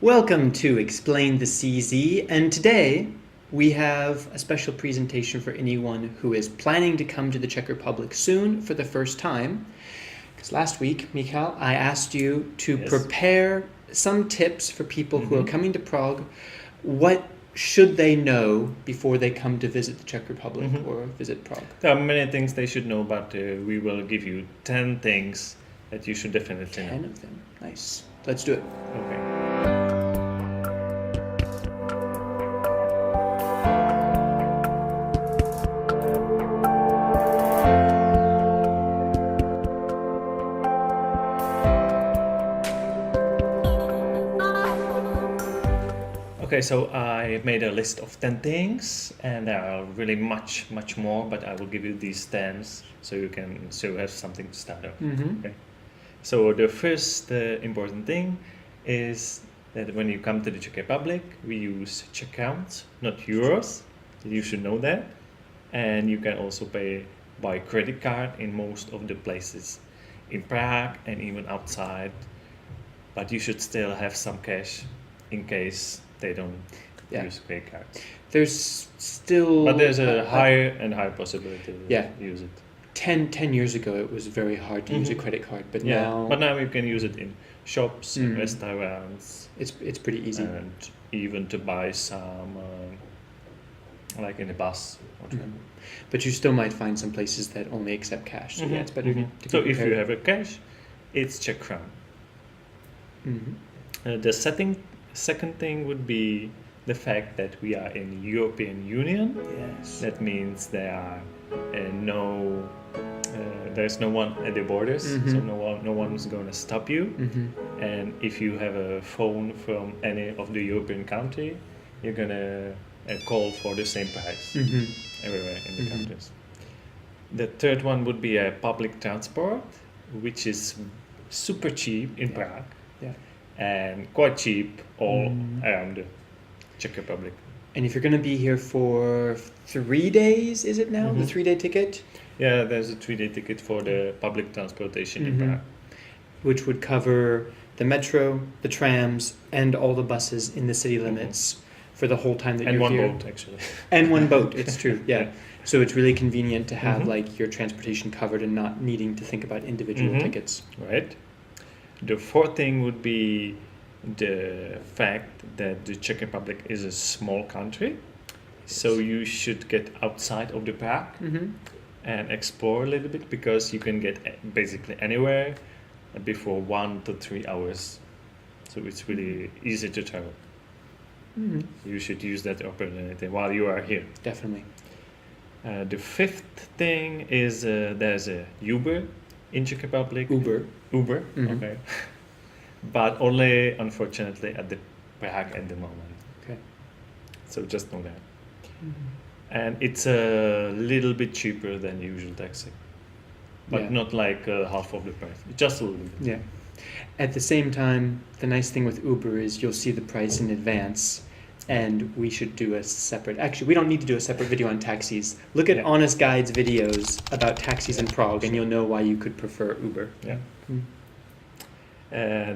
Welcome to Explain the CZ, and today we have a special presentation for anyone who is planning to come to the Czech Republic soon for the first time. Because last week, Michal, I asked you to prepare some tips for people who are coming to Prague. What should they know before they come to visit the Czech Republic or visit Prague? There are many things they should know, but we will give you 10 things that you should definitely know. 10 of them. Nice. Let's do it. Okay. Okay, so I made a list of 10 things, and there are really much more, but I will give you these 10 so you have something to start off. Okay. So the first important thing is that when you come to the Czech Republic, we use Czech crowns, not euros. You should know that. And you can also pay by credit card in most of the places in Prague and even outside. But you should still have some cash in case they don't use credit cards. There's still... But there's a higher and higher possibility to use it. 10 years ago, it was very hard to use a credit card, but now... But now you can use it in shops, in restaurants. It's pretty easy. And even to buy some, like in a bus. But you still might find some places that only accept cash, so yeah, it's better to So if you have a cash, it's Czech crown. The second thing would be the fact that we are in European Union. Yes. That means there's no one at the borders, so no one's going to stop you. And if you have a phone from any of the European country, you're going to call for the same price everywhere in the countries. The third one would be a public transport, which is super cheap in Prague. And quite cheap all around the Czech Republic. And if you're going to be here for 3 days, is it now? The 3-day ticket? Yeah, there's a 3-day ticket for the public transportation in Prague. Which would cover the metro, the trams, and all the buses in the city limits for the whole time that you're here. And one boat, actually. And one boat, it's true, yeah. So it's really convenient to have like your transportation covered and not needing to think about individual tickets. Right. The fourth thing would be the fact that the Czech Republic is a small country. So you should get outside of the Prague and explore a little bit, because you can get basically anywhere before 1 to 3 hours. So it's really easy to travel. You should use that opportunity while you are here. Definitely. The fifth thing is there's a Uber in Czech Republic. Uber, okay. But only, unfortunately, at the Prague at the moment. Okay. So just know that. And it's a little bit cheaper than usual taxi. But not like half of the price. Just a little bit. Yeah. At the same time, the nice thing with Uber is you'll see the price in advance. And we should do a separate... Actually, we don't need to do a separate video on taxis. Look at Honest Guide's videos about taxis in Prague, and you'll know why you could prefer Uber. Yeah.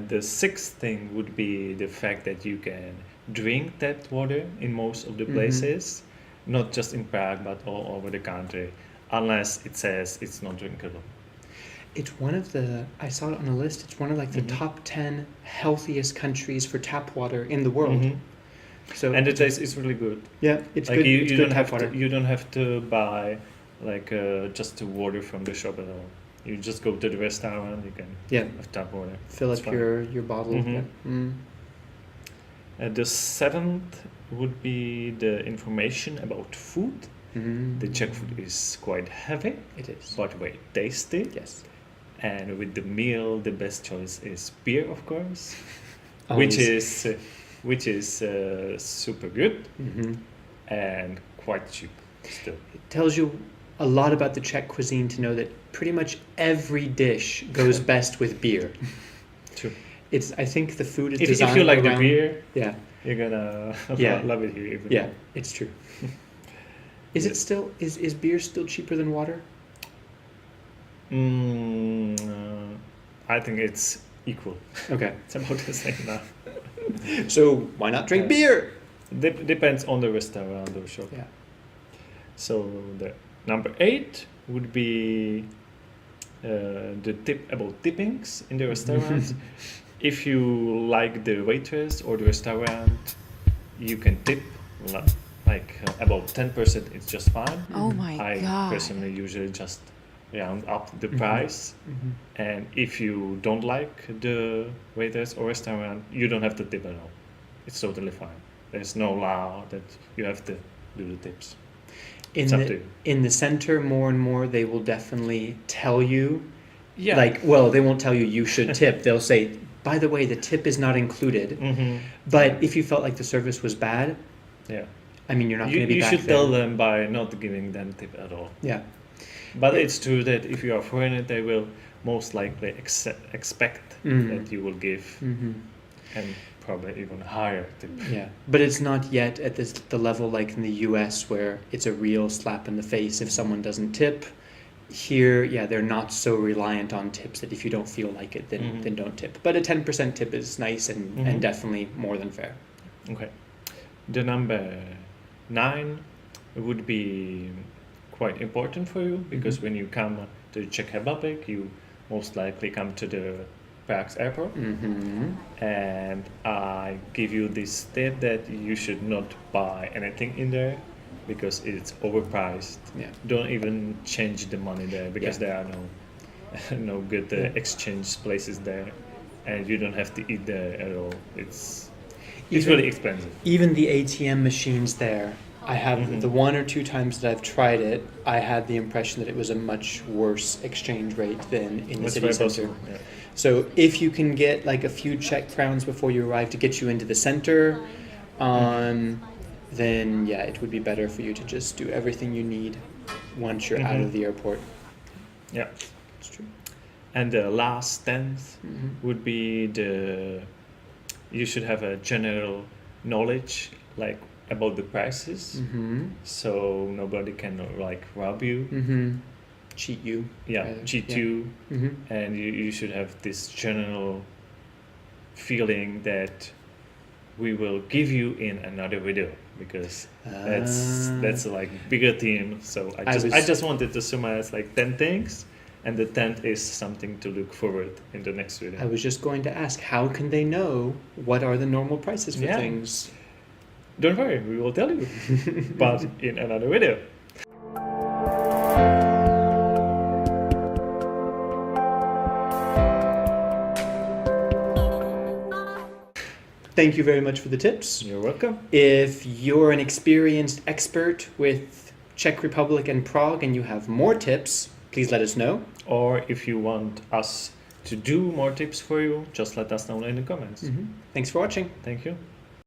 The sixth thing would be the fact that you can drink that water in most of the places, not just in Prague, but all over the country, unless it says it's not drinkable. It's one of the... I saw it on a list. It's one of like the top 10 healthiest countries for tap water in the world. So, and the taste is really good. Yeah, it's like good. You don't have to buy like just the water from the shop at all. You just go to the restaurant. You can have tap water. Fill up your bottle. The seventh would be the information about food. The Czech food is quite heavy. It is, but very tasty. Yes. And with the meal, the best choice is beer, of course, Always. which is super good and quite cheap still. It tells you a lot about the Czech cuisine to know that pretty much every dish goes best with beer. True. I think the food is if designed you like around, the beer, you're gonna love it here. Even. Yeah, it's true. Is beer still cheaper than water? I think it's equal. Okay. It's about the same now. So why not drink beer? Depends on the restaurant or shop. Yeah. So the number 8 would be the tip about tippings in the restaurant. If you like the waitress or the restaurant, you can tip about 10%. It's just fine. Oh my I god. personally usually just round up the price. And if you don't like the waitress or restaurant, you don't have to tip at all. It's totally fine. There's no law that you have to do the tips. It's up to you. In the center, more and more, they will definitely tell you. Yeah. They won't tell you you should tip. They'll say, by the way, the tip is not included. But if you felt like the service was bad, yeah. I mean, you're not going to be You back should there. tell them by not giving them tip at all. Yeah. But it's true that if you are foreigner, they will most likely expect that you will give, and probably even higher tip. Yeah, but it's not yet at the level like in the US where it's a real slap in the face if someone doesn't tip. Here, yeah, they're not so reliant on tips that if you don't feel like it, then don't tip. But a 10% tip is nice and definitely more than fair. Okay. The number 9 would be quite important for you because when you come to the Czech Republic, you most likely come to the Prague airport. And I give you this tip that you should not buy anything in there because it's overpriced. Yeah. Don't even change the money there because there are no good exchange places there, and you don't have to eat there at all. It's really expensive. Even the ATM machines there, I have the 1 or 2 times that I've tried it, I had the impression that it was a much worse exchange rate than in the city center. Yeah. So if you can get like a few Czech crowns before you arrive to get you into the center, then yeah, it would be better for you to just do everything you need once you're out of the airport. Yeah. It's true. And the last 10th would be you should have a general knowledge about the prices, so nobody can rob you, cheat you. cheat you, and you should have this general feeling that we will give you in another video because that's bigger theme. So I just wanted to summarize 10 things. And the 10th is something to look forward in the next video. I was just going to ask, how can they know what are the normal prices for things? Don't worry, we will tell you, but in another video. Thank you very much for the tips. You're welcome. If you're an experienced expert with Czech Republic and Prague and you have more tips, please let us know. Or if you want us to do more tips for you, just let us know in the comments. Thanks for watching. Thank you.